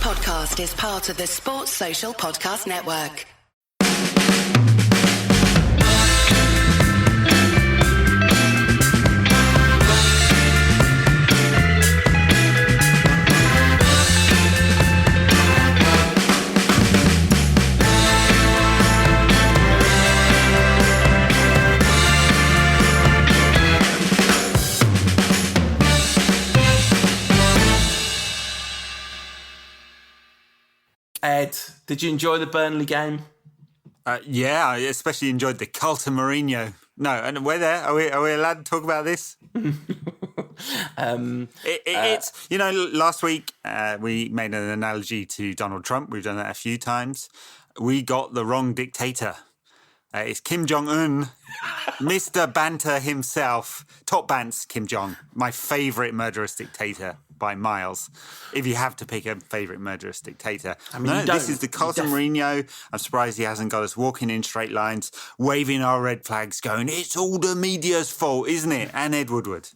podcast is part of the Sports Social Podcast Network. Ed, did you enjoy the Burnley game? Yeah, I especially enjoyed the cult of Mourinho. No, and we're there. Are we allowed to talk about this? It's, last week we made an analogy to Donald Trump. We've done that a few times. We got the wrong dictator. It's Kim Jong-un, Mr. Banter himself. Top Bants, Kim Jong, my favourite murderous dictator by miles. If you have to pick a favourite murderous dictator. This is the cult of Mourinho. I'm surprised he hasn't got us walking in straight lines, waving our red flags, going, it's all the media's fault, isn't it? And Ed Woodward.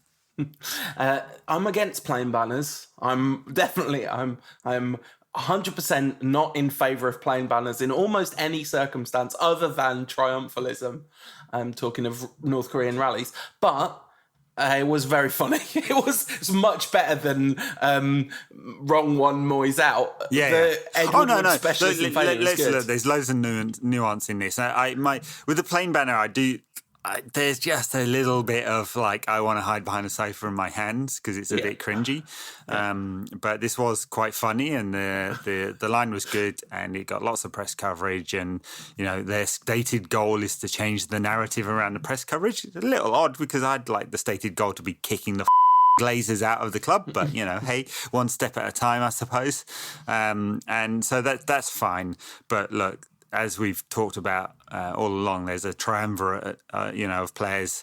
I'm against plain banners. I'm 100% not in favour of plain banners in almost any circumstance other than triumphalism. I'm talking of North Korean rallies. But it was very funny. It was much better than wrong one, Moyes out. Yeah. No. There's loads of nuance in this. With the plain banner, there's just a little bit of I want to hide behind a sofa in my hands because it's a bit cringy. But this was quite funny, and the line was good, and it got lots of press coverage. And their stated goal is to change the narrative around the press coverage. It's a little odd because I'd like the stated goal to be kicking the Glazers out of the club, but hey, one step at a time, I suppose. And so that's fine. But look, as we've talked about all along, there's a triumvirate, of players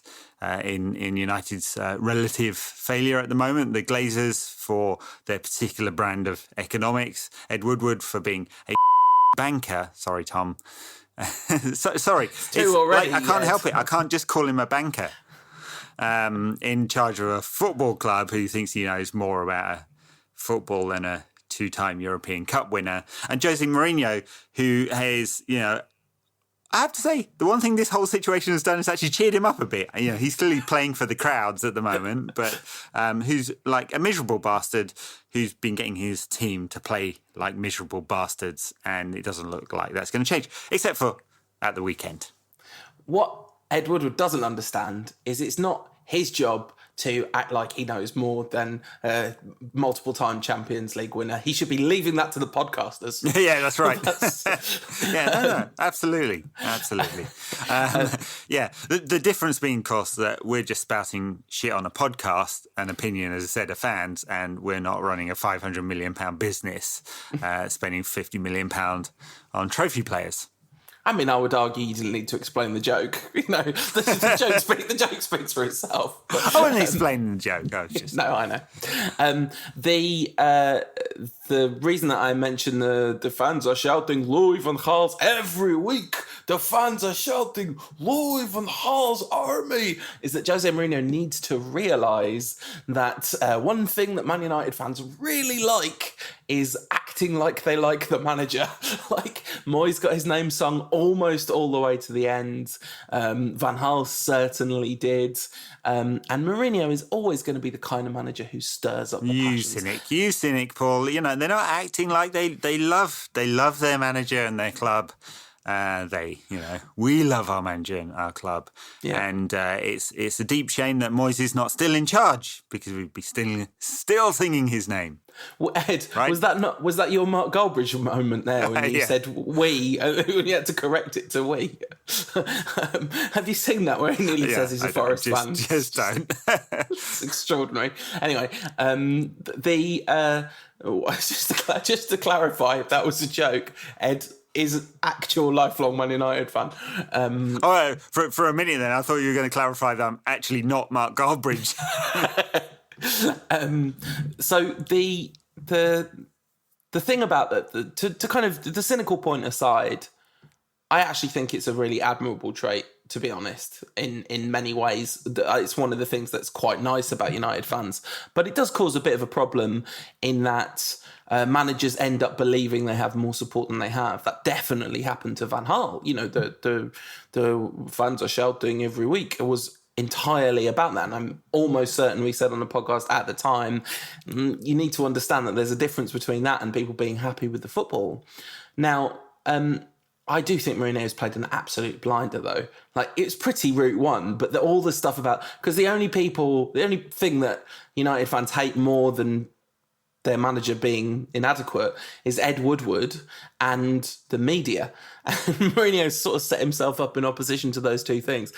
in United's relative failure at the moment. The Glazers for their particular brand of economics, Ed Woodward for being a banker. Sorry, Tom. Sorry, already. I can't help it. I can't just call him a banker. In charge of a football club who thinks he knows more about football than a two-time European Cup winner, and José Mourinho, who has, I have to say, the one thing this whole situation has done is actually cheered him up a bit. He's clearly playing for the crowds at the moment, but who's like a miserable bastard who's been getting his team to play like miserable bastards, and it doesn't look like that's going to change, except for at the weekend. What Ed Woodward doesn't understand is it's not his job to act like he knows more than multiple-time Champions League winner. He should be leaving that to the podcasters. Yeah, that's right. No, absolutely. The difference being, of course, that we're just spouting shit on a podcast, an opinion, as I said, of fans, and we're not running a £500 million business, spending £50 million on trophy players. I mean, I would argue you didn't need to explain the joke. The joke speaks for itself. I wasn't explaining the joke. No, I know. The reason that I mentioned the fans are shouting Louis van Gaal's every week, the fans are shouting Louis van Gaal's army, is that José Mourinho needs to realise that one thing that Man United fans really like is acting like they like the manager. Moyes got his name sung almost all the way to the end. Van Gaal certainly did. And Mourinho is always going to be the kind of manager who stirs up the passions. You cynic, Paul. They're not acting like they love their manager and their club. We love our manager and our club, and it's a deep shame that Moyes is not still in charge, because we'd be still singing his name. Well, Ed, right? was that your Mark Galbridge moment there when you said we, and you had to correct it to we? Have you seen that where he nearly says he's a Forest fan? Just don't. It's extraordinary. Anyway, just to clarify, if that was a joke, Ed is an actual lifelong Man United fan. For a minute then, I thought you were going to clarify that I'm actually not Mark Galbridge. So the thing about that, to kind of the cynical point aside, I actually think it's a really admirable trait to be honest, in many ways. It's one of the things that's quite nice about United fans. But it does cause a bit of a problem in that managers end up believing they have more support than they have. That definitely happened to Van Gaal. You know, the fans are shouting every week. It was entirely about that. And I'm almost certain we said on the podcast at the time, you need to understand that there's a difference between that and people being happy with the football. Now, I do think Mourinho's played an absolute blinder, though. Like, it's pretty route one, but all the stuff about... Because the only thing that United fans hate more than their manager being inadequate is Ed Woodward and the media. And Mourinho sort of set himself up in opposition to those two things.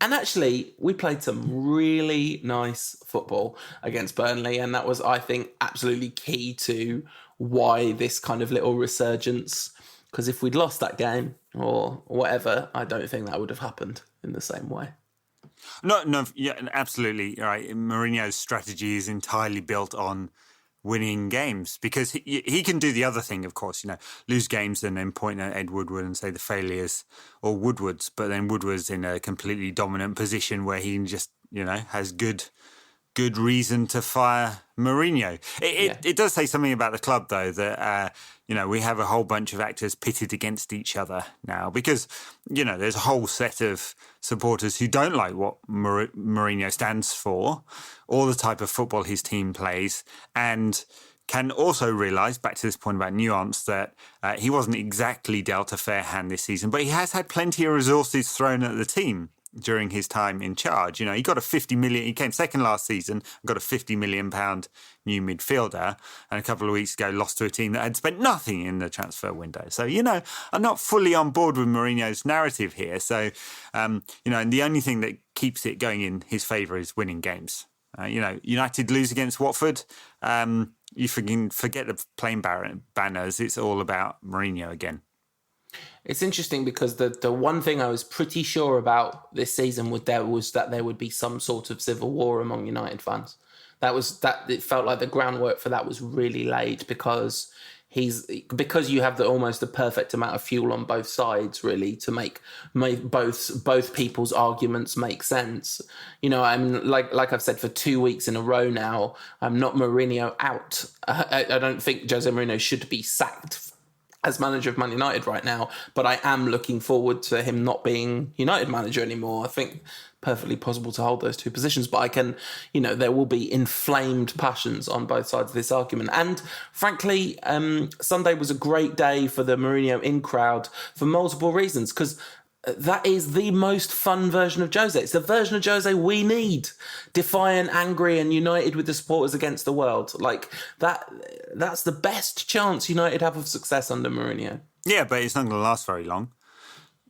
And actually, we played some really nice football against Burnley, and that was, I think, absolutely key to why this kind of little resurgence. Because if we'd lost that game or whatever, I don't think that would have happened in the same way. No, yeah, absolutely right. Mourinho's strategy is entirely built on winning games because he can do the other thing, of course, lose games and then point at Ed Woodward and say the failures or Woodward's, but then Woodward's in a completely dominant position where he just, has good reason to fire Mourinho. It does say something about the club, though, that, we have a whole bunch of actors pitted against each other now because, there's a whole set of supporters who don't like what Mourinho stands for or the type of football his team plays and can also realise, back to this point about nuance, that he wasn't exactly dealt a fair hand this season, but he has had plenty of resources thrown at the team during his time in charge. He got he came second last season, got a £50 million new midfielder, and a couple of weeks ago lost to a team that had spent nothing in the transfer window. So, I'm not fully on board with Mourinho's narrative here. So, and the only thing that keeps it going in his favour is winning games. United lose against Watford. You forget the plain banners. It's all about Mourinho again. It's interesting because the one thing I was pretty sure about this season was that there would be some sort of civil war among United fans. It felt like the groundwork for that was really laid because you have almost the perfect amount of fuel on both sides, really, to make both people's arguments make sense. I'm like I've said for 2 weeks in a row now, I'm not Mourinho out. I don't think Jose Mourinho should be sacked as manager of Man United right now, but I am looking forward to him not being United manager anymore. I think perfectly possible to hold those two positions, but I can, there will be inflamed passions on both sides of this argument. And frankly, Sunday was a great day for the Mourinho in crowd for multiple reasons, because that is the most fun version of Jose. It's the version of Jose we need. Defiant, angry, and united with the supporters against the world. Like, that's the best chance United have of success under Mourinho. Yeah, but it's not going to last very long.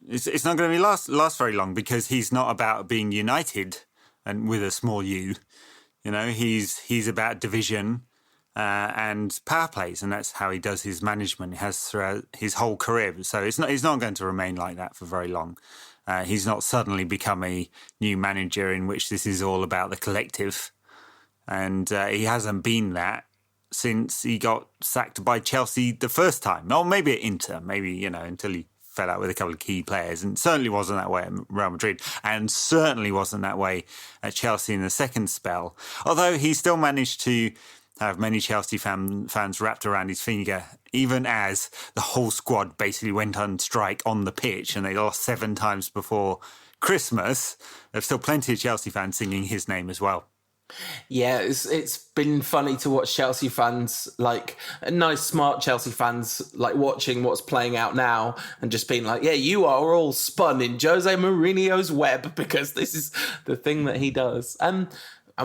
It's not going to last very long because he's not about being united and with a small u. He's about division and power plays, and that's how he does his management. He has throughout his whole career. So he's not going to remain like that for very long. He's not suddenly become a new manager in which this is all about the collective, and he hasn't been that since he got sacked by Chelsea the first time. Or maybe at Inter, until he fell out with a couple of key players, and certainly wasn't that way at Real Madrid, and certainly wasn't that way at Chelsea in the second spell. Although he still managed to have many Chelsea fans wrapped around his finger, even as the whole squad basically went on strike on the pitch and they lost 7 times before Christmas. There's still plenty of Chelsea fans singing his name as well. Yeah, it's been funny to watch Chelsea fans, like nice, smart Chelsea fans, like watching what's playing out now and just being like, yeah, you are all spun in Jose Mourinho's web because this is the thing that he does. And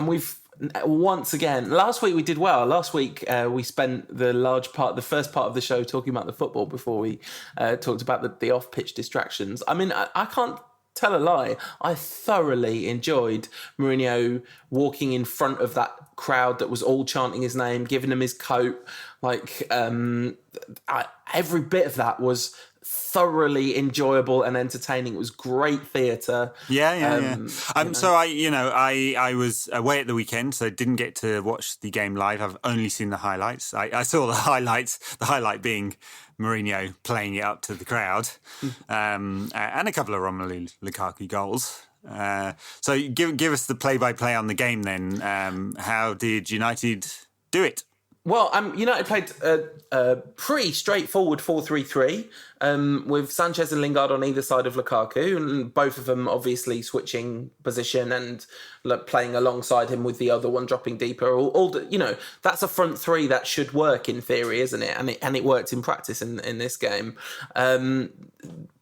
we've once again, last week we did well. Last week we spent the first part of the show talking about the football before we talked about the off-pitch distractions. I mean, I can't tell a lie. I thoroughly enjoyed Mourinho walking in front of that crowd that was all chanting his name, giving him his coat. Like every bit of that was thoroughly enjoyable and entertaining. It was great theatre. So I was away at the weekend, so didn't get to watch the game live. I've only seen the highlights. I saw the highlights. The highlight being Mourinho playing it up to the crowd, and a couple of Romelu Lukaku goals. So give us the play-by-play on the game then. How did United do it? Well, United played a pretty straightforward 4-3-3 with Sanchez and Lingard on either side of Lukaku, and both of them obviously switching position and playing alongside him with the other one dropping deeper. That's a front three that should work in theory, isn't it? And it worked in practice in this game. Pogba,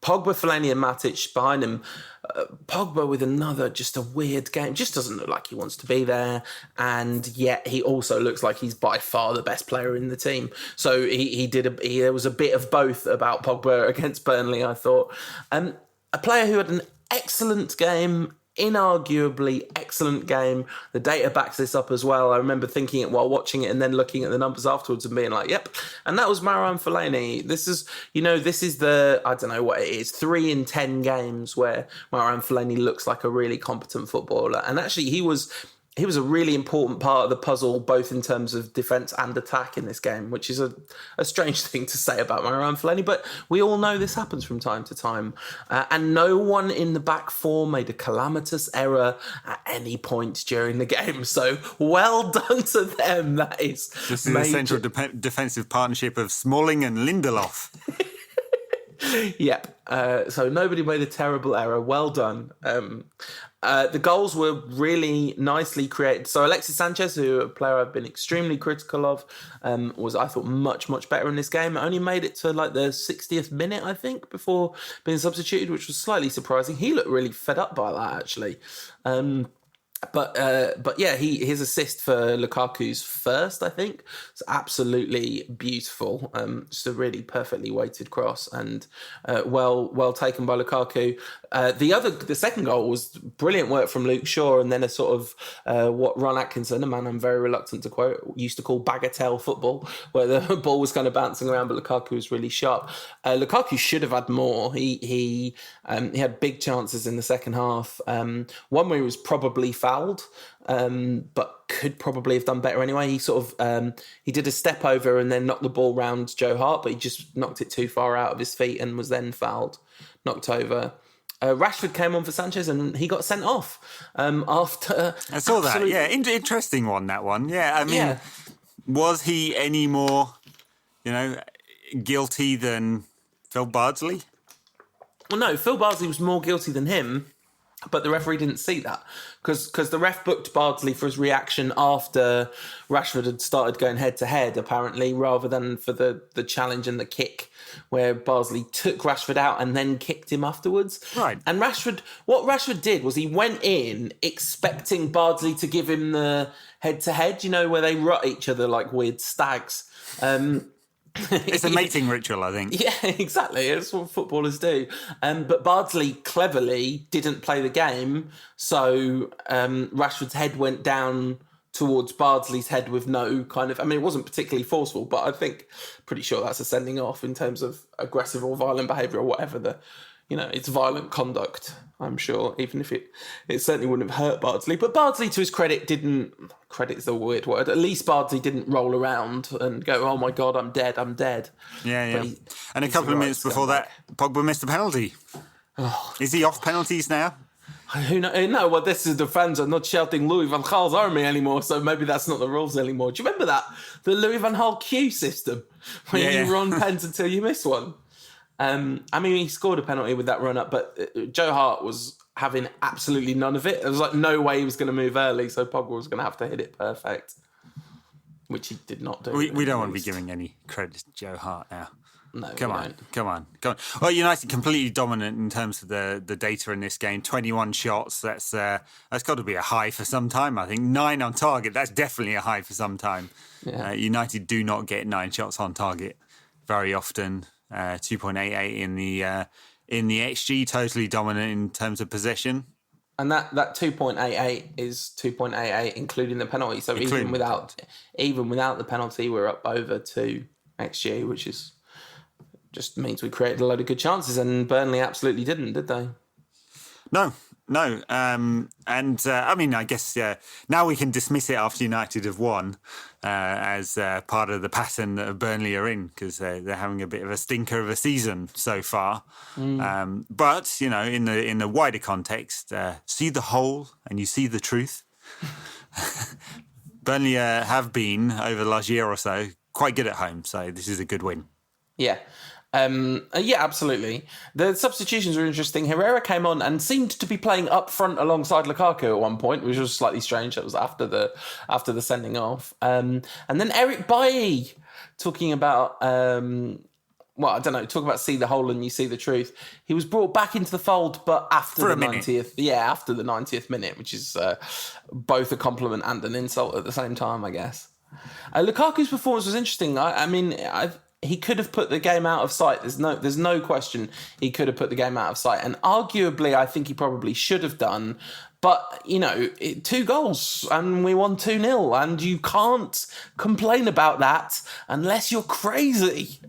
Fellaini and Matic behind him. Pogba with another just a weird game. Just doesn't look like he wants to be there, and yet he also looks like he's by far the best player in the team. So there was a bit of both about Pogba against Burnley, I thought. A player who had an excellent game, inarguably excellent game. The data backs this up as well. I remember thinking it while watching it and then looking at the numbers afterwards and being like, yep. And that was Marouane Fellaini. This is the, I don't know what it is, 3 in 10 games where Marouane Fellaini looks like a really competent footballer. And actually he was a really important part of the puzzle, both in terms of defence and attack in this game, which is a strange thing to say about Marouane Fellaini, but we all know this happens from time to time. And no one in the back four made a calamitous error at any point during the game. So well done to them. This is the central defensive partnership of Smalling and Lindelof. Yep. So nobody made a terrible error. Well done. The goals were really nicely created. So Alexis Sanchez, who a player I've been extremely critical of, was, I thought, much, much better in this game. Only made it to like the 60th minute, I think, before being substituted, which was slightly surprising. He looked really fed up by that, actually. But yeah, his assist for Lukaku's first, I think, is absolutely beautiful. Just a really perfectly weighted cross and well taken by Lukaku. The second goal was brilliant work from Luke Shaw, and then a sort of what Ron Atkinson, a man I'm very reluctant to quote, used to call bagatelle football, where the ball was kind of bouncing around, but Lukaku was really sharp. Lukaku should have had more. He had big chances in the second half. One where he was probably fouled, but could probably have done better anyway. He sort of he did a step over and then knocked the ball round Joe Hart, but he just knocked it too far out of his feet and was then fouled, knocked over. Rashford came on for Sanchez and he got sent off after. I saw that. Yeah, interesting one. That one. Yeah, I mean, was he any more, guilty than Phil Bardsley? Well, no, Phil Bardsley was more guilty than him. But the referee didn't see that because the ref booked Bardsley for his reaction after Rashford had started going head-to-head, apparently, rather than for the challenge and the kick where Bardsley took Rashford out and then kicked him afterwards. Right. And what Rashford did was he went in expecting Bardsley to give him the head-to-head, where they rut each other like weird stags. It's a mating ritual, I think. Yeah, exactly. It's what footballers do. But Bardsley cleverly didn't play the game, so Rashford's head went down towards Bardsley's head with no kind of... I mean, it wasn't particularly forceful, but I think pretty sure that's a sending off in terms of aggressive or violent behaviour or whatever it's violent conduct, I'm sure, even if it certainly wouldn't have hurt Bardsley. But Bardsley, to his credit, didn't... Credit is a weird word. At least Bardsley didn't roll around and go, oh my God, I'm dead. Yeah. And a couple of minutes before that, Pogba missed a penalty. Oh. Is he off penalties now? Who knows? No, well, the fans are not shouting Louis van Gaal's army anymore, so maybe that's not the rules anymore. Do you remember that? The Louis van Gaal queue system, where you run pens until you miss one. He scored a penalty with that run-up, but Joe Hart was having absolutely none of it. There was like no way he was going to move early, so Pogba was going to have to hit it perfect, which he did not do. We don't want to be giving any credit to Joe Hart now. No, Come on. Well, United completely dominant in terms of the data in this game. 21 shots. That's got to be a high for some time, I think. 9 on target. That's definitely a high for some time. Yeah. United do not get 9 shots on target very often. 2.88 in the XG, totally dominant in terms of possession. And that 2.88 is 2.88 including the penalty. So even without the penalty, we're up over 2 XG, which is just means we created a load of good chances, and Burnley absolutely didn't, did they? No, No. I mean, I guess now we can dismiss it after United have won as part of the pattern that Burnley are in, because they're having a bit of a stinker of a season so far. But, in the wider context, see the whole and you see the truth. Burnley have been, over the last year or so, quite good at home, so this is a good win. Yeah. Absolutely. The substitutions were interesting. Herrera came on and seemed to be playing up front alongside Lukaku at one point, which was slightly strange. That was after the sending off. And then Eric Bailly talking about... talk about see the whole and you see the truth. He was brought back into the fold, but after the 90th. Yeah, after the 90th minute, which is both a compliment and an insult at the same time, I guess. Lukaku's performance was interesting. He could have put the game out of sight. There's no question he could have put the game out of sight. And arguably, I think he probably should have done. But, 2 goals and we won 2-0. And you can't complain about that unless you're crazy.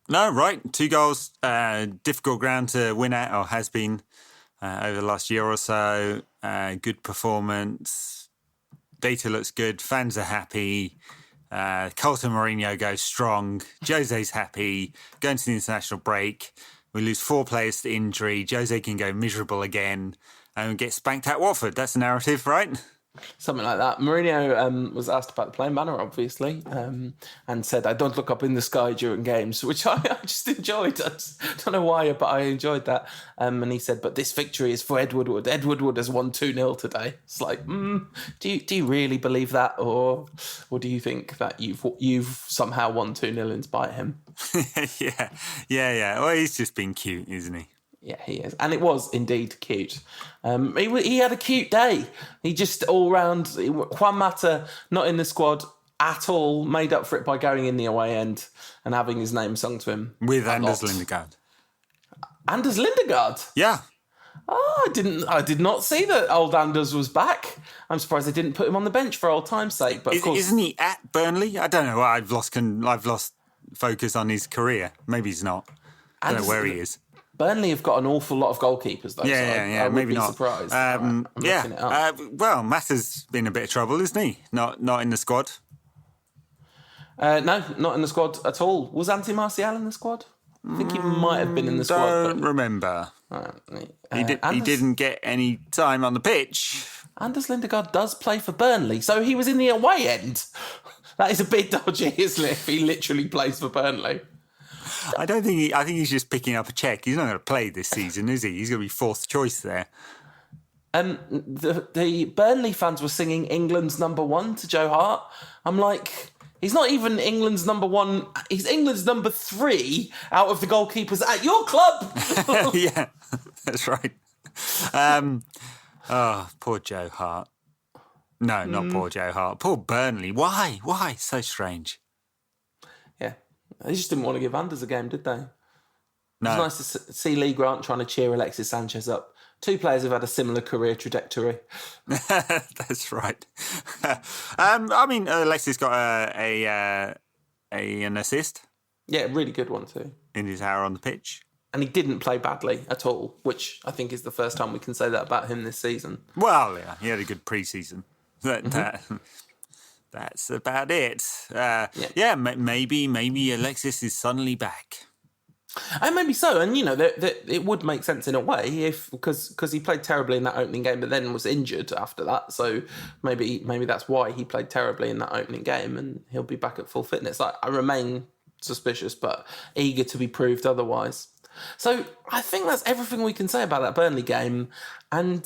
No, right. 2 goals, difficult ground to win at, or has been over the last year or so. Good performance. Data looks good. Fans are happy. José Mourinho goes strong. Jose's happy. Going to the international break. We lose 4 players to injury. Jose can go miserable again and get spanked at Watford. That's the narrative, right? Something like that. Mourinho was asked about the playing banner, obviously, and said, I don't look up in the sky during games, which I just enjoyed. I don't know why, but I enjoyed that. And he said, but this victory is for Edward Wood. Edward Wood has won 2-0 today. It's like, do you really believe that? Or do you think that you've somehow won 2-0 in spite of him? Yeah. Well, he's just been cute, isn't he? Yeah, he is. And it was indeed cute. He had a cute day. He just all round, Juan Mata, not in the squad at all, made up for it by going in the away end and having his name sung to him. With Anders Lindegaard. Anders Lindegaard? Yeah. Oh, I did not see that old Anders was back. I'm surprised they didn't put him on the bench for old time's sake. But of course, isn't he at Burnley? I don't know. I've lost focus on his career. Maybe he's not. I don't know where he is. Burnley have got an awful lot of goalkeepers, though. Yeah, I would maybe be not. Surprised. Well, Mata's been a bit of trouble, isn't he? Not in the squad. No, not in the squad at all. Was Anthony Martial in the squad? I think he might have been in the squad. Don't remember. He didn't get any time on the pitch. Anders Lindegaard does play for Burnley, so he was in the away end. That is a bit dodgy, isn't it, if he literally plays for Burnley? I think he's just picking up a check. He's not going to play this season, is he? He's going to be 4th choice there. The Burnley fans were singing England's number 1 to Joe Hart. I'm like, he's not even England's number 1. He's England's number 3 out of the goalkeepers at your club. Yeah, that's right. Poor Joe Hart. No, not poor Joe Hart. Poor Burnley. Why? So strange. Yeah. They just didn't want to give Anders a game, did they? No. It was nice to see Lee Grant trying to cheer Alexis Sanchez up. 2 players have had a similar career trajectory. That's right. Alexis got an assist. Yeah, really good one too. In his hour on the pitch. And he didn't play badly at all, which I think is the first time we can say that about him this season. Well, yeah, he had a good pre-season. That's about it. Maybe Alexis is suddenly back. And maybe so. And, it would make sense in a way because he played terribly in that opening game, but then was injured after that. So maybe that's why he played terribly in that opening game and he'll be back at full fitness. I remain suspicious, but eager to be proved otherwise. So I think that's everything we can say about that Burnley game. And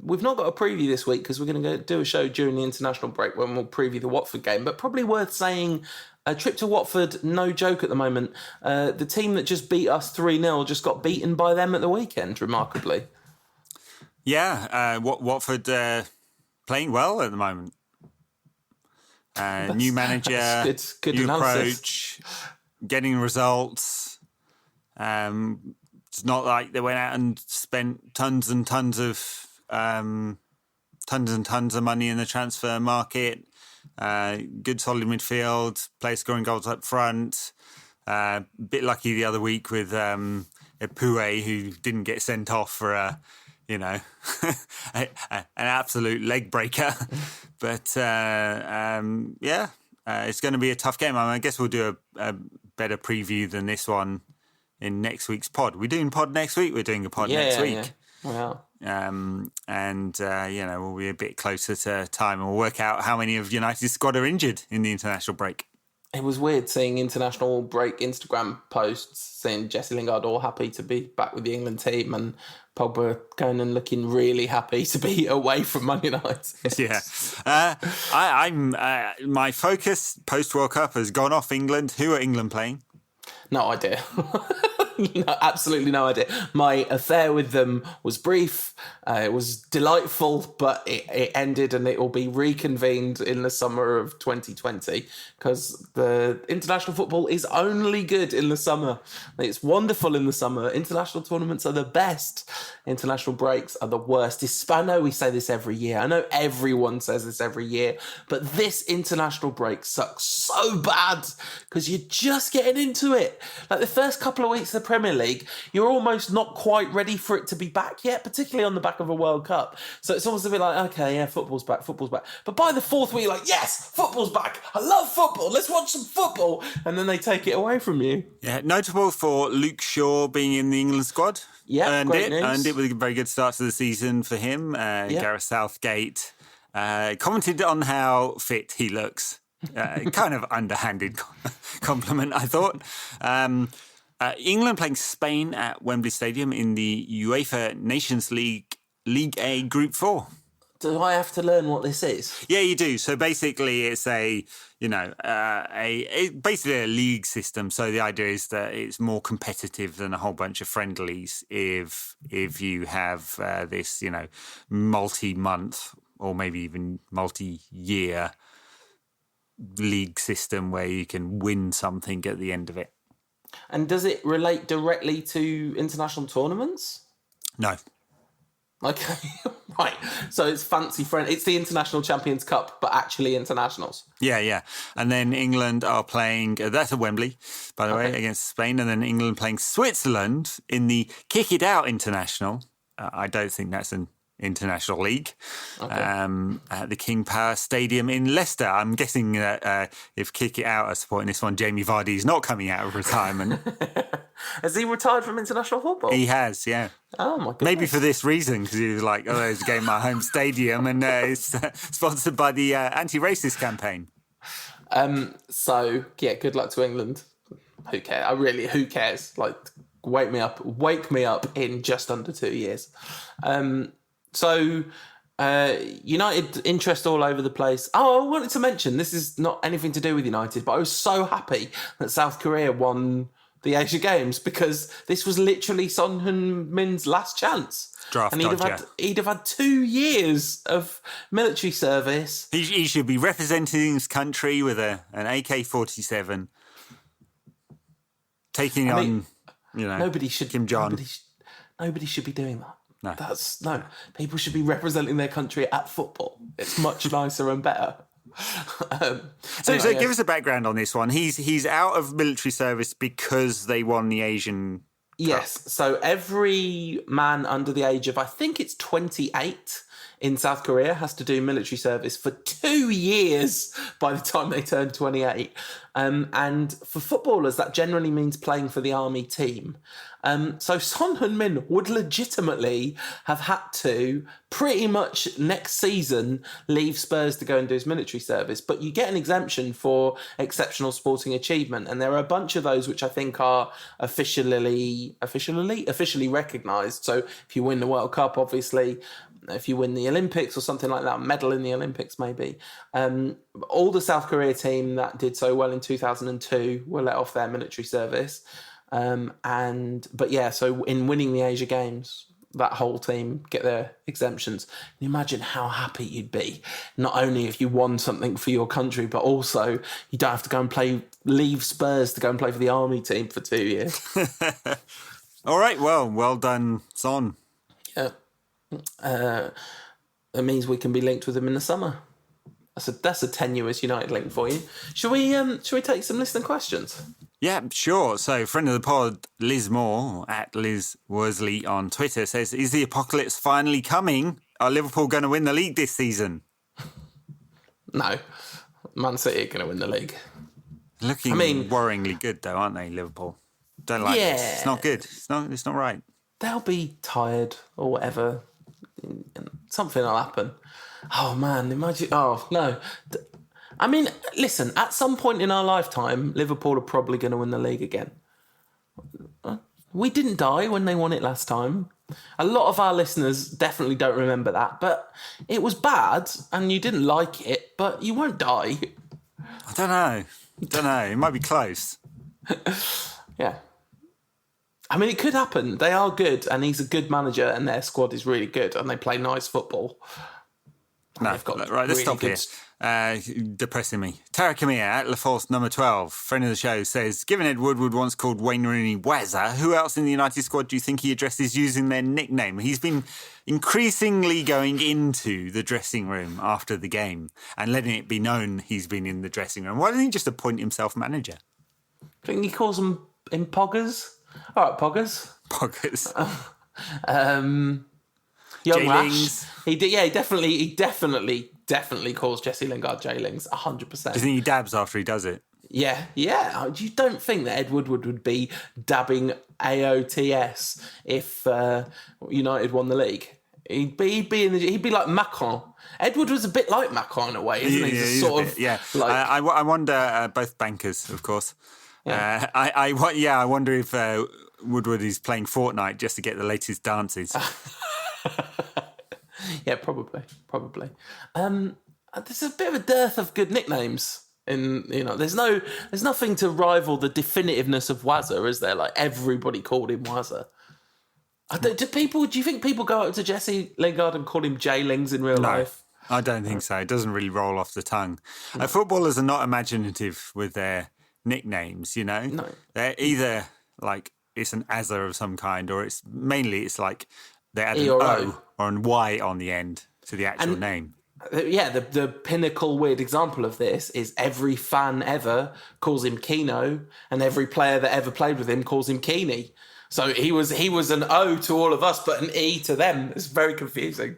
we've not got a preview this week because we're going to go do a show during the international break when we'll preview the Watford game. But probably worth saying, a trip to Watford, no joke at the moment. The team that just beat us 3-0 just got beaten by them at the weekend, remarkably. Yeah, Watford playing well at the moment. New manager, good new analysis. approach, getting results. It's not like they went out and spent tons and tons of money in the transfer market. Good solid midfield, players scoring goals up front. Bit lucky the other week with Epue, who didn't get sent off for a an absolute leg breaker. But it's going to be a tough game. I guess we'll do a better preview than this one in next week's pod. We're doing pod next week. We're doing a pod next week. Wow. We'll be a bit closer to time and we'll work out how many of United's squad are injured in the international break. It was weird seeing international break Instagram posts saying Jesse Lingard all happy to be back with the England team and Pogba going and looking really happy to be away from Man United. Yeah. My focus post-World Cup has gone off England. Who are England playing? No idea. No, absolutely no idea. My affair with them was brief. It was delightful, but it ended and it will be reconvened in the summer of 2020 because the international football is only good in the summer. It's wonderful in the summer. International tournaments are the best. International breaks are the worst. I know we say this every year. I know everyone says this every year, but this international break sucks so bad because you're just getting into it. Like the first couple of weeks of the Premier League, you're almost not quite ready for it to be back yet, particularly on the back of a World Cup. So it's almost a bit like, okay, yeah, football's back. But by the fourth week, you're like, yes, football's back. I love football. Let's watch some football. And then they take it away from you. Yeah, notable for Luke Shaw being in the England squad. Yeah, earned it with a very good start to the season for him. Gareth Southgate commented on how fit he looks. Kind of underhanded compliment, I thought. England playing Spain at Wembley Stadium in the UEFA Nations League A Group 4. Do I have to learn what this is? Yeah, you do. So basically, it's basically a league system. So the idea is that it's more competitive than a whole bunch of friendlies if you have this, multi-month or maybe even multi-year league system where you can win something at the end of it. And does it relate directly to international tournaments? No. Okay, right. So it's fancy friend. It's the International Champions Cup, but actually internationals. Yeah. And then England are playing, that's at Wembley, by the way, against Spain. And then England playing Switzerland in the Kick It Out International. I don't think that's an international league at the King Power Stadium in Leicester. I'm guessing that if Kick It Out are supporting this one, Jamie Vardy's not coming out of retirement. Has he retired from international football? He has, yeah. Oh my goodness. Maybe for this reason, because he was like, there's a game at my home stadium and it's sponsored by the anti-racist campaign. So, yeah, good luck to England. Who cares? Who cares? Like, wake me up in just under 2 years. So, United interest all over the place. Oh, I wanted to mention, this is not anything to do with United, but I was so happy that South Korea won the Asia Games because this was literally Son Heung-min's last chance. Draft and he'd have had 2 years of military service. He should be representing his country with an AK-47, taking on, Kim Jong. Nobody should be doing that. No. People should be representing their country at football. It's much nicer and better. So give us a background on this one. He's out of military service because they won the Asian Cup. Yes. So every man under the age of, I think it's 28 in South Korea has to do military service for 2 years by the time they turn 28. And for footballers, that generally means playing for the army team. So Son Heung-min would legitimately have had to pretty much next season leave Spurs to go and do his military service. But you get an exemption for exceptional sporting achievement. And there are a bunch of those which I think are officially recognised. So if you win the World Cup, obviously, if you win the Olympics or something like that, medal in the Olympics maybe. All the South Korea team that did so well in 2002 were let off their military service. So in winning the Asia Games, that whole team get their exemptions. Can you imagine how happy you'd be? Not only if you won something for your country, but also you don't have to go and leave Spurs to go and play for the army team for 2 years. All right, well done, Son. Yeah. That means we can be linked with him in the summer. That's a tenuous United link for you. Should we take some listener questions? Yeah, sure. So, friend of the pod, Liz Moore, at Liz Worsley on Twitter, says, is the apocalypse finally coming? Are Liverpool going to win the league this season? No. Man City are going to win the league. Looking worryingly good, though, aren't they, Liverpool? Don't like this. It's not good. It's not right. They'll be tired or whatever. Something will happen. Oh, man, imagine... Oh, no. I mean, listen, at some point in our lifetime, Liverpool are probably going to win the league again. We didn't die when they won it last time. A lot of our listeners definitely don't remember that, but it was bad and you didn't like it, but you won't die. I don't know. It might be close. Yeah. I mean, it could happen. They are good and he's a good manager and their squad is really good and they play nice football. No, right, let's stop here. Depressing me. Tara Camille at La Force number 12, friend of the show, says, given Ed Woodward once called Wayne Rooney Wazza, who else in the United squad do you think he addresses using their nickname? He's been increasingly going into the dressing room after the game and letting it be known he's been in the dressing room. Why doesn't he just appoint himself manager? I think he calls them in poggers. All right, poggers. Poggers. Young Lash. He definitely calls Jesse Lingard J-Lings, 100%. Do you think he dabs after he does it? Yeah. You don't think that Ed Woodward would be dabbing AOTS if United won the league? He'd be like Macron. Ed Woodward's a bit like Macron in a way, isn't he? He's sort a bit, of. Yeah. Like, I wonder. Both bankers, of course. Yeah. I wonder if Woodward is playing Fortnite just to get the latest dances. Yeah, probably. There's a bit of a dearth of good nicknames. There's nothing to rival the definitiveness of Wazza, is there? Like everybody called him Wazza. Do you think people go up to Jesse Lingard and call him J-Lings in real life? I don't think so. It doesn't really roll off the tongue. No. Footballers are not imaginative with their nicknames, No. They're either like it's an Azza of some kind, or it's like they add an O or an Y on the end to the actual name. Yeah, the pinnacle weird example of this is every fan ever calls him Keno, and every player that ever played with him calls him Keaney. So he was an O to all of us, but an E to them. It's very confusing.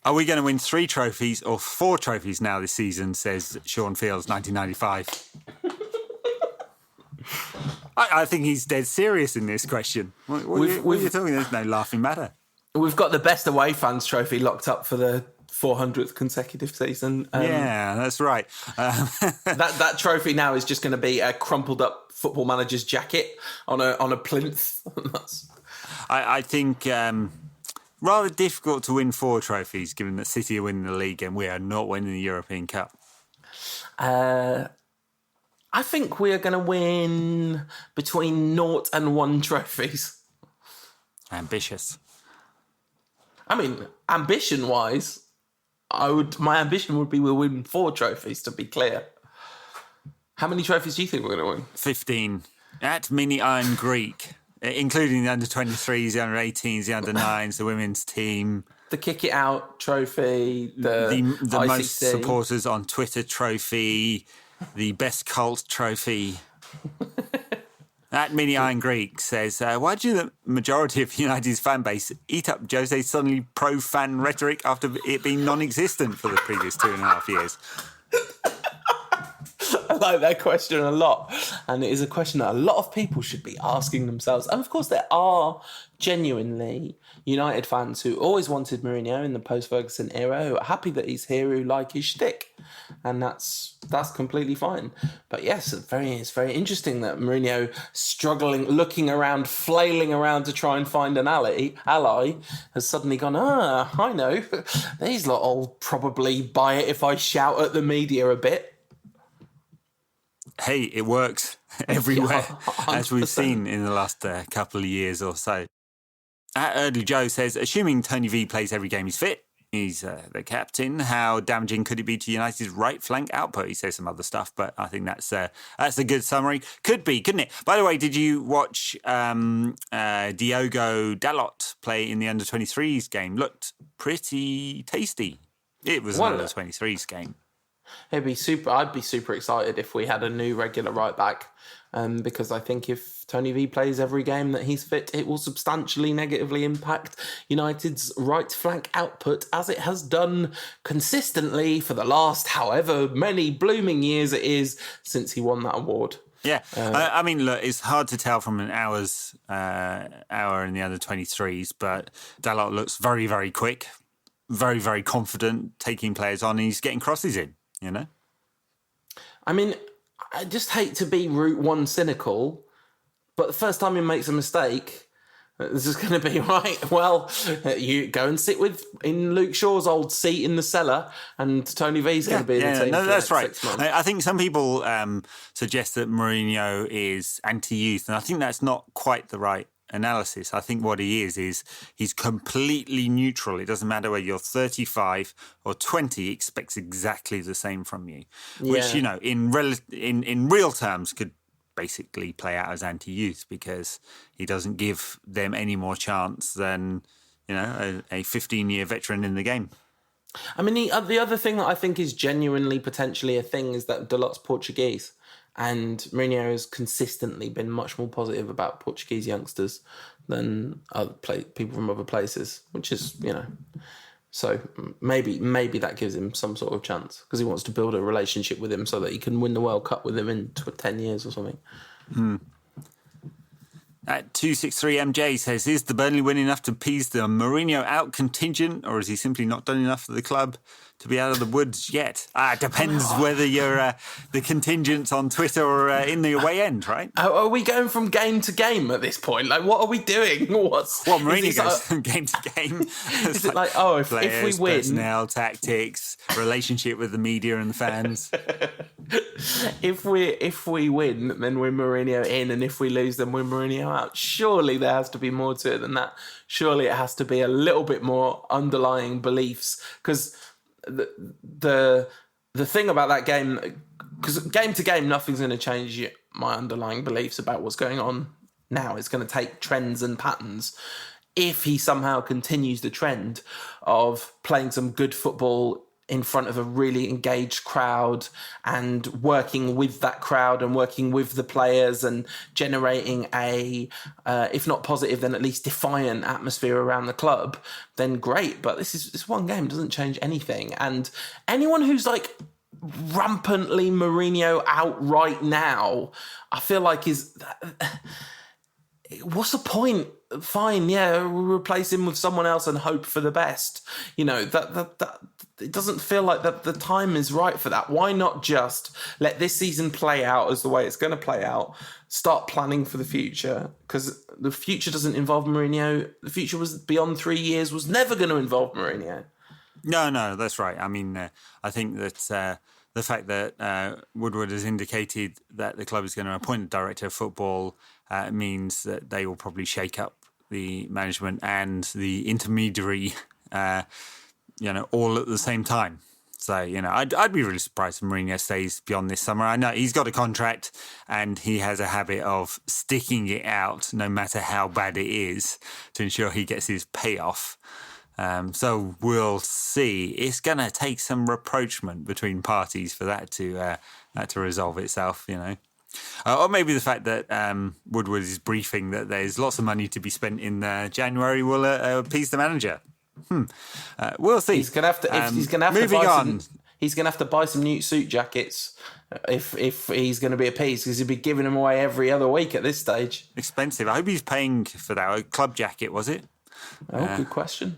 Are we going to win 3 trophies or 4 trophies now this season, says Sean Fields, 1995. I think he's dead serious in this question. What are you talking? There's no laughing matter. We've got the best away fans trophy locked up for the 400th consecutive season. Yeah, that's right. That trophy now is just going to be a crumpled up football manager's jacket on a plinth. I think rather difficult to win 4 trophies, given that City are winning the league and we are not winning the European Cup. I think we are going to win between 0 and 1 trophies. Ambitious. I mean, ambition-wise, my ambition would be we'll win 4 trophies, to be clear. How many trophies do you think we're going to win? 15. At Mini Iron Greek, including the under-23s, the under-18s, the under-9s, the women's team. The Kick It Out trophy, the most supporters on Twitter trophy, the best cult trophy. At Mini Iron Greek says, why do the majority of United's fan base eat up Jose's suddenly pro-fan rhetoric after it being non-existent for the previous 2.5 years? I like that question a lot. And it is a question that a lot of people should be asking themselves. And of course, there are genuinely United fans who always wanted Mourinho in the post-Ferguson era, who are happy that he's here, who like his shtick. And that's completely fine. But yes, it's very interesting that Mourinho struggling, looking around, flailing around to try and find an ally, has suddenly gone, I know. These lot will probably buy it if I shout at the media a bit. Hey, it works everywhere, yeah, as we've seen in the last couple of years or so. Early Joe says, assuming Tony V plays every game he's fit, he's the captain, how damaging could it be to United's right flank output? He says some other stuff, but I think that's a good summary. Could be, couldn't it? By the way, did you watch Diogo Dalot play in the under-23s game? Looked pretty tasty. It was an under-23s game. It'd be super. I'd be super excited if we had a new regular right back, because I think if Tony V plays every game that he's fit, it will substantially negatively impact United's right flank output, as it has done consistently for the last however many blooming years it is since he won that award. Yeah, I mean, look, it's hard to tell from an hour in the under-23s, but Dalot looks very, very quick, very, very confident, taking players on, and he's getting crosses in, I mean, I just hate to be route one cynical, but the first time he makes a mistake, this is going to be right. Well, you go and sit in Luke Shaw's old seat in the cellar, and Tony V's going to be in the team. No, that's right. 6 months. I think some people suggest that Mourinho is anti-youth, and I think that's not quite the right analysis. I think what he is he's completely neutral. It doesn't matter whether you're 35 or 20, he expects exactly the same from you, which in real terms could basically play out as anti-youth, because he doesn't give them any more chance than a 15-year veteran in the game. I mean, the other thing that I think is genuinely potentially a thing is that Dalot's Portuguese, and Mourinho has consistently been much more positive about Portuguese youngsters than other people from other places, which is so maybe that gives him some sort of chance, because he wants to build a relationship with him so that he can win the World Cup with him in 10 years or something. At 263MJ says, is the Burnley win enough to appease the Mourinho out contingent, or has he simply not done enough for the club to be out of the woods yet? It depends whether you're the contingents on Twitter or in the away end, right? Are we going from game to game at this point? Like, what are we doing? Mourinho goes from game to game. Is it like, if we win... personnel, tactics, relationship with the media and the fans. If we win, then we're Mourinho in, and if we lose, then we're Mourinho out. Surely there has to be more to it than that. Surely it has to be a little bit more underlying beliefs, because the thing about that game, because game to game, nothing's going to change my underlying beliefs about what's going on now. It's going to take trends and patterns. If he somehow continues the trend of playing some good football in front of a really engaged crowd and working with that crowd and working with the players and generating a, if not positive, then at least defiant atmosphere around the club, then great. But this one game doesn't change anything. And anyone who's like rampantly Mourinho out right now, I feel like what's the point? Fine, replace him with someone else and hope for the best. That it doesn't feel like that the time is right for that. Why not just let this season play out as the way it's going to play out? Start planning for the future, because the future doesn't involve Mourinho. The future was beyond 3 years, was never going to involve Mourinho. No, that's right. I mean, I think that the fact that Woodward has indicated that the club is going to appoint a director of football means that they will probably shake up the management and the intermediary, all at the same time. So, I'd be really surprised if Mourinho stays beyond this summer. I know he's got a contract and he has a habit of sticking it out no matter how bad it is to ensure he gets his payoff. So we'll see. It's going to take some rapprochement between parties for that to resolve itself, Or maybe the fact that Woodward is briefing that there's lots of money to be spent in January will appease the manager. We'll see. He's going to have to. He's going to have to buy some new suit jackets if he's going to be appeased, because he'll be giving them away every other week at this stage. Expensive. I hope he's paying for that. A club jacket, was it? Oh, good question.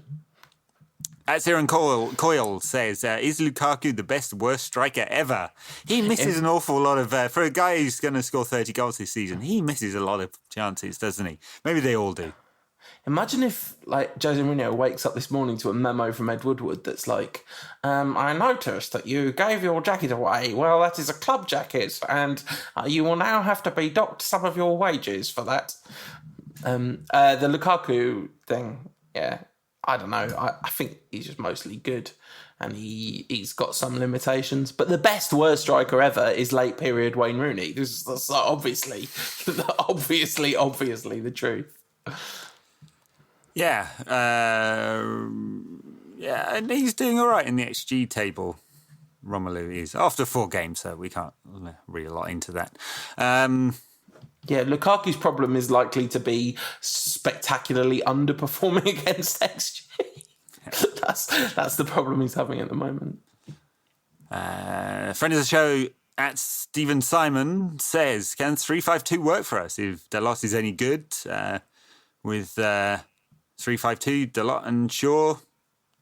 As Aaron Coyle says, is Lukaku the best, worst striker ever? He misses an awful lot of... for a guy who's going to score 30 goals this season, he misses a lot of chances, doesn't he? Maybe they all do. Imagine if, Jose Mourinho wakes up this morning to a memo from Ed Woodward that's like, I noticed that you gave your jacket away. Well, that is a club jacket, and you will now have to be docked some of your wages for that. The Lukaku thing, yeah, I don't know. I think he's just mostly good, and he's got some limitations. But the best, worst striker ever is late period Wayne Rooney. That's obviously the truth. Yeah, and he's doing all right in the XG table. Romelu is. After 4 games, so we can't read a lot into that. Lukaku's problem is likely to be spectacularly underperforming against XG. That's the problem he's having at the moment. Friend of the show at Stephen Simon says, can 3-5-2 work for us? If Dalot is any good, with 3-5-2, Dalot and Shaw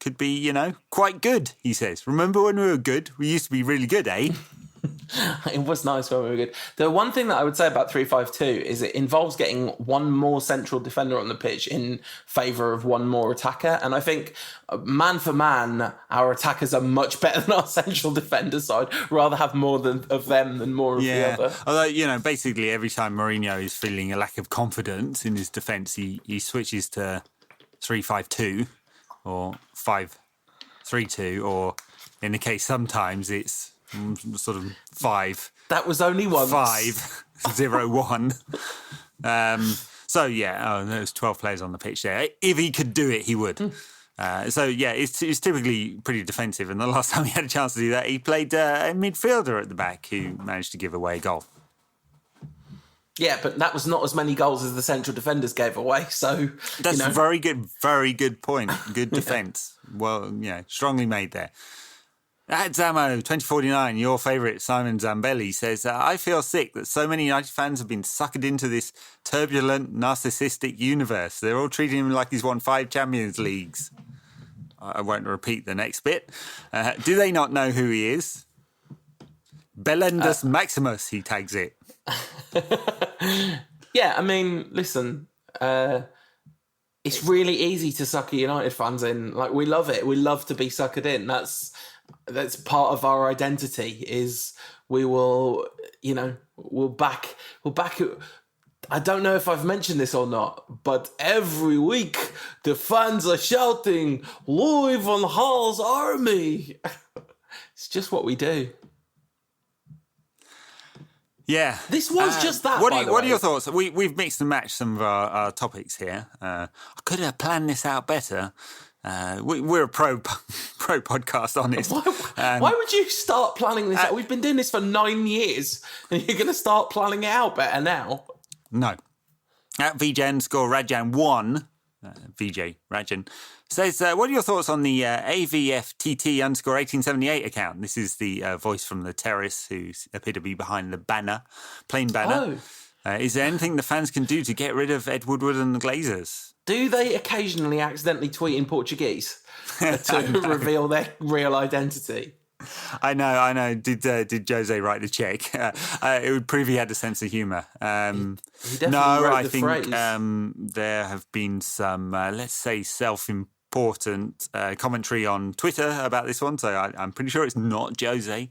could be, quite good, he says. Remember when we were good? We used to be really good, eh? It was nice when we were good. The one thing that I would say about 3-5-2 is it involves getting one more central defender on the pitch in favour of one more attacker. And I think man for man, our attackers are much better than our central defenders. So I'd rather have more of them than more of the other. Although, basically every time Mourinho is feeling a lack of confidence in his defence, he switches to 3-5-2 or 5-3-2, or in the case sometimes it's sort of 5. That was only once. 5-0-1. There's 12 players on the pitch there. If he could do it, he would. It's typically pretty defensive. And the last time he had a chance to do that, he played a midfielder at the back who managed to give away a goal. Yeah, but that was not as many goals as the central defenders gave away. So that's a very good point. Good defence. Well, strongly made there. At Zamo 2049, your favourite Simon Zambelli says, I feel sick that so many United fans have been suckered into this turbulent, narcissistic universe. They're all treating him like he's won 5 Champions Leagues. I won't repeat the next bit. Do they not know who he is? Belendus Maximus, he tags it. Listen, it's really easy to sucker United fans in. Like, we love it. We love to be suckered in. That's part of our identity. Is we will, we'll back. I don't know if I've mentioned this or not, but every week the fans are shouting Louis van Gaal's army. It's just what we do. Yeah. This was just that. What are your thoughts? We've mixed and matched some of our topics here. I could have planned this out better. We're a pro podcast, honest. Why would you start planning this out? We've been doing this for 9 years, and you're going to start planning it out better now? No. At VJ_Rajan1, VJ Rajan, says, what are your thoughts on the AVFTT_1878 account? This is the voice from the terrace who appear to be behind the plain banner. Is there anything the fans can do to get rid of Ed Woodward and the Glazers? Do they occasionally accidentally tweet in Portuguese to reveal their real identity? I know. Did Jose write the check? It would prove he had a sense of humour. I think there have been some, let's say, self-important commentary on Twitter about this one. So I'm pretty sure it's not Jose.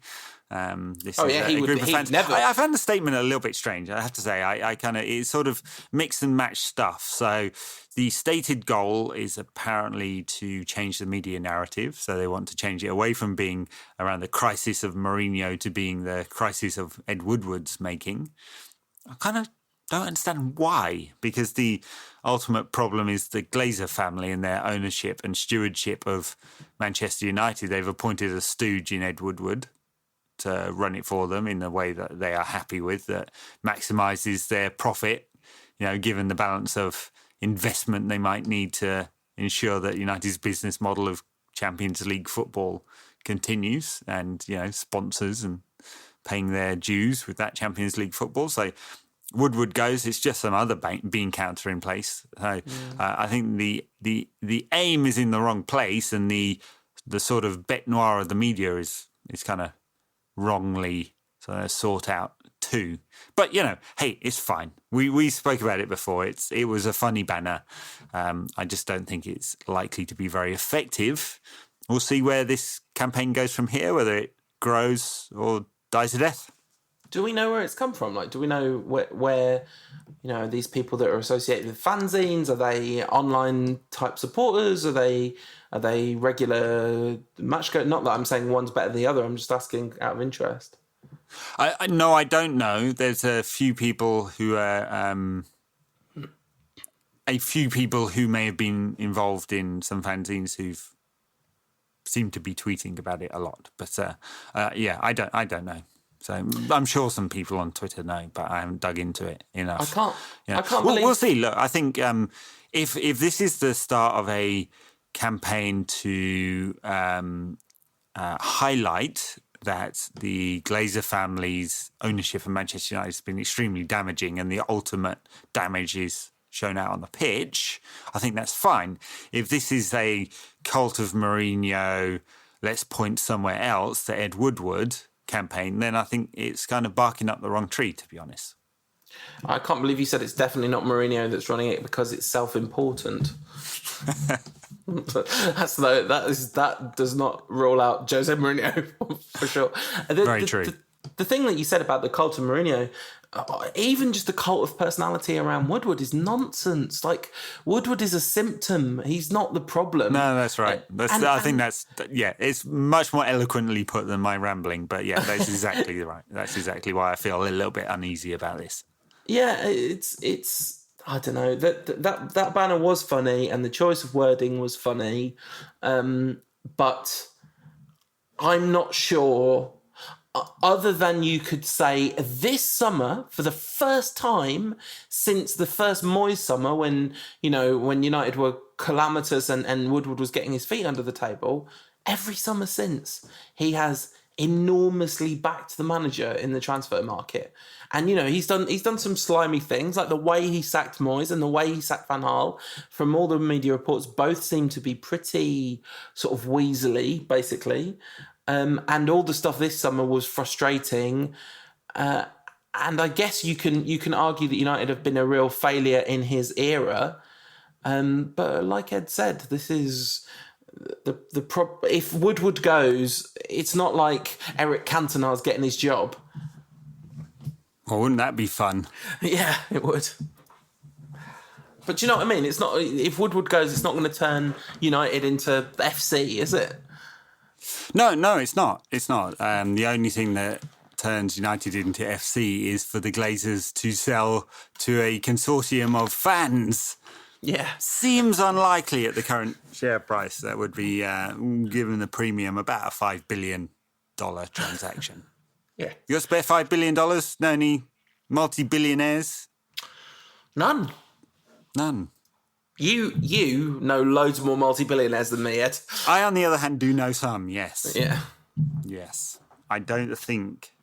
This is a group of fans. I found the statement a little bit strange. I have to say, it's sort of mix and match stuff. So the stated goal is apparently to change the media narrative. So they want to change it away from being around the crisis of Mourinho to being the crisis of Ed Woodward's making. I kind of don't understand why, because the ultimate problem is the Glazer family and their ownership and stewardship of Manchester United. They've appointed a stooge in Ed Woodward to run it for them in the way that they are happy with, that maximises their profit, given the balance of investment they might need to ensure that United's business model of Champions League football continues, and, sponsors and paying their dues with that Champions League football. So Woodward goes, it's just some other bean counter in place. So I think the aim is in the wrong place, and the sort of bête noire of the media is kind of wrongly sought out too. But hey, it's fine. We spoke about it before. It was a funny banner. I just don't think it's likely to be very effective. We'll see where this campaign goes from here, whether it grows or dies to death. Do we know where it's come from? Like, do we know where these people that are associated with fanzines, are they online type supporters? Are they regular match go? Not that I'm saying one's better than the other. I'm just asking out of interest. I don't know. There's a few people who are may have been involved in some fanzines who've seem to be tweeting about it a lot. But I don't know. So I'm sure some people on Twitter know, but I haven't dug into it enough. I can't believe... We'll see. Look, I think if this is the start of a campaign to highlight that the Glazer family's ownership of Manchester United has been extremely damaging and the ultimate damage is shown out on the pitch, I think that's fine. If this is a cult of Mourinho, let's point somewhere else, the Ed Woodward campaign, then I think it's kind of barking up the wrong tree, to be honest. I can't believe you said it's definitely not Mourinho that's running it because it's self-important. That does not rule out Jose Mourinho for sure. Very true. The thing that you said about the cult of Mourinho, even just the cult of personality around Woodward is nonsense. Like, Woodward is a symptom. He's not the problem. No, that's right. I think that's it's much more eloquently put than my rambling. But yeah, that's exactly right. That's exactly why I feel a little bit uneasy about this. Yeah, it's I don't know. That banner was funny and the choice of wording was funny. But I'm not sure, other than you could say this summer, for the first time since the first Moyes summer, when United were calamitous and Woodward was getting his feet under the table, every summer since he has enormously backed the manager in the transfer market. And, he's done some slimy things, like the way he sacked Moyes and the way he sacked Van Gaal. From all the media reports, both seem to be pretty sort of weaselly, basically. And all the stuff this summer was frustrating. And I guess you can argue that United have been a real failure in his era. But like Ed said, this is... if Woodward goes, it's not like Eric Cantona's getting his job. Well, wouldn't that be fun? Yeah, it would. But do you know what I mean? It's not, if Woodward goes, it's not going to turn United into FC, is it? No, it's not. It's not. The only thing that turns United into FC is for the Glazers to sell to a consortium of fans. Yeah. Seems unlikely at the current share price. That would be given the premium about a $5 billion transaction. Yeah. You got spare $5 billion? Know any multi-billionaires? None. You know loads more multi-billionaires than me, Ed. I, on the other hand, do know some, yes. Yeah. Yes. I don't think,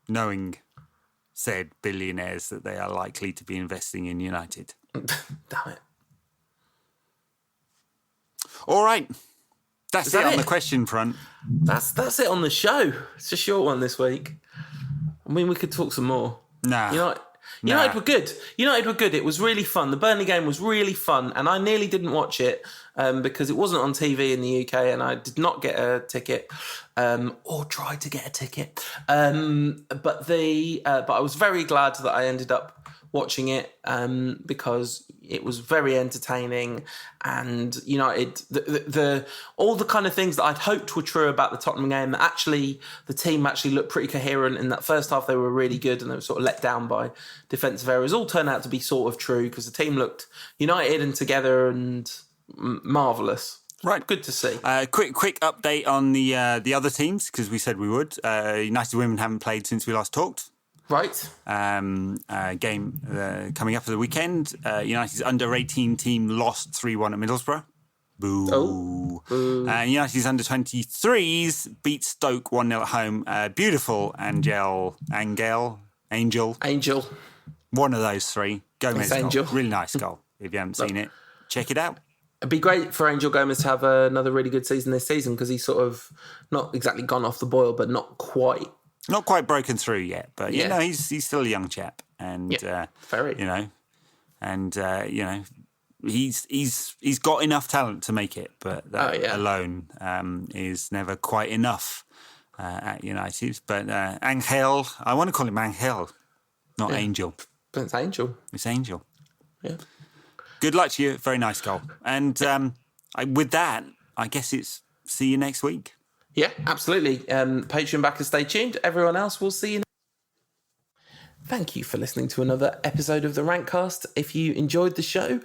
knowing said billionaires, that they are likely to be investing in United. Damn it. All right. That's it on the question front. That's it on the show. It's a short one this week. I mean, we could talk some more. Nah. United were good. It was really fun. The Burnley game was really fun, and I nearly didn't watch it because it wasn't on TV in the UK, and I did not get a ticket or tried to get a ticket. But I was very glad that I ended up watching it because it was very entertaining, and United, all the kind of things that I'd hoped were true about the Tottenham game. Actually, the team actually looked pretty coherent in that first half. They were really good, and they were sort of let down by defensive errors. All turned out to be sort of true because the team looked united and together and marvellous. Right, good to see. Quick update on the other teams, because we said we would. United women haven't played since we last talked. Right. Game coming up for the weekend. United's under-18 team lost 3-1 at Middlesbrough. Boo. Oh. Boo. United's under-23s beat Stoke 1-0 at home. Beautiful Angel. One of those three. Gomez goal. Really nice goal. If you haven't seen it, check it out. It'd be great for Angel Gomez to have another really good season this season, because he's sort of not exactly gone off the boil, but not quite. Not quite broken through yet, but he's still a young chap, and very. He's got enough talent to make it, but that alone is never quite enough at United. But Angel, I want to call him Angel, not Angel. But it's Angel. It's Angel. Yeah. Good luck to you. Very nice goal. And with that, I guess it's see you next week. Yeah, absolutely. Patreon backers, stay tuned. Everyone else, we'll see you. Thank you for listening to another episode of the Rantcast. If you enjoyed the show,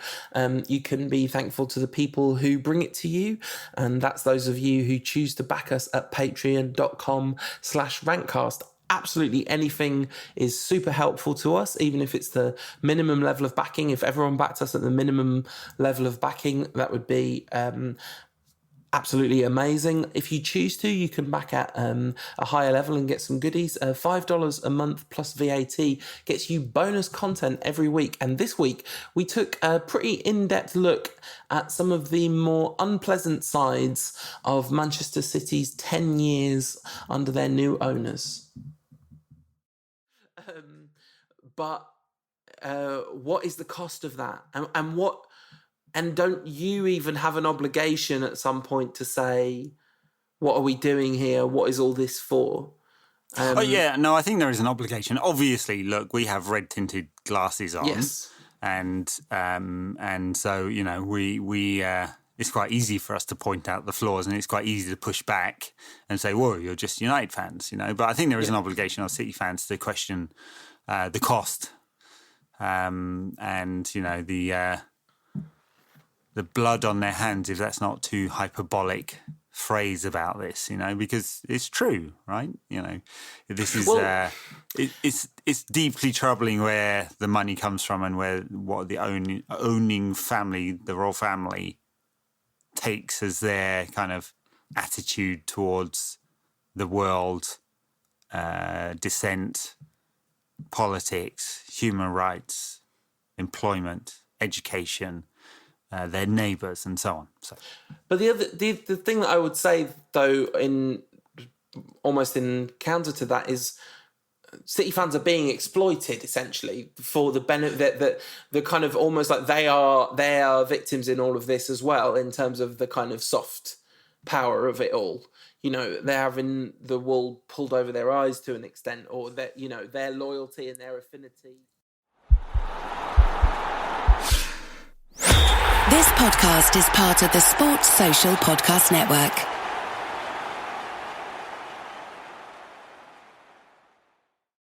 you can be thankful to the people who bring it to you. And that's those of you who choose to back us at patreon.com/Rantcast. Absolutely anything is super helpful to us, even if it's the minimum level of backing. If everyone backed us at the minimum level of backing, that would be absolutely amazing. If you choose to, you can back at a higher level and get some goodies. $5 a month plus VAT gets you bonus content every week. And this week, we took a pretty in-depth look at some of the more unpleasant sides of Manchester City's 10 years under their new owners. But what is the cost of that? And don't you even have an obligation at some point to say, what are we doing here? What is all this for? I think there is an obligation. Obviously, look, we have red-tinted glasses on. Yes. And so, we it's quite easy for us to point out the flaws, and it's quite easy to push back and say, whoa, you're just United fans, But I think there is an obligation on City fans to question the cost the blood on their hands, if that's not too hyperbolic phrase about this, because it's true, right? This is it's deeply troubling where the money comes from and what the owning family, the royal family, takes as their kind of attitude towards the world, dissent, politics, human rights, employment, education, their neighbours, and so on. But the thing that I would say, though, in counter to that, is City fans are being exploited essentially for the benefit that the kind of almost like they are victims in all of this as well, in terms of the kind of soft power of it all. They're having the wool pulled over their eyes to an extent, or that their loyalty and their affinity. This podcast is part of the Sports Social Podcast Network.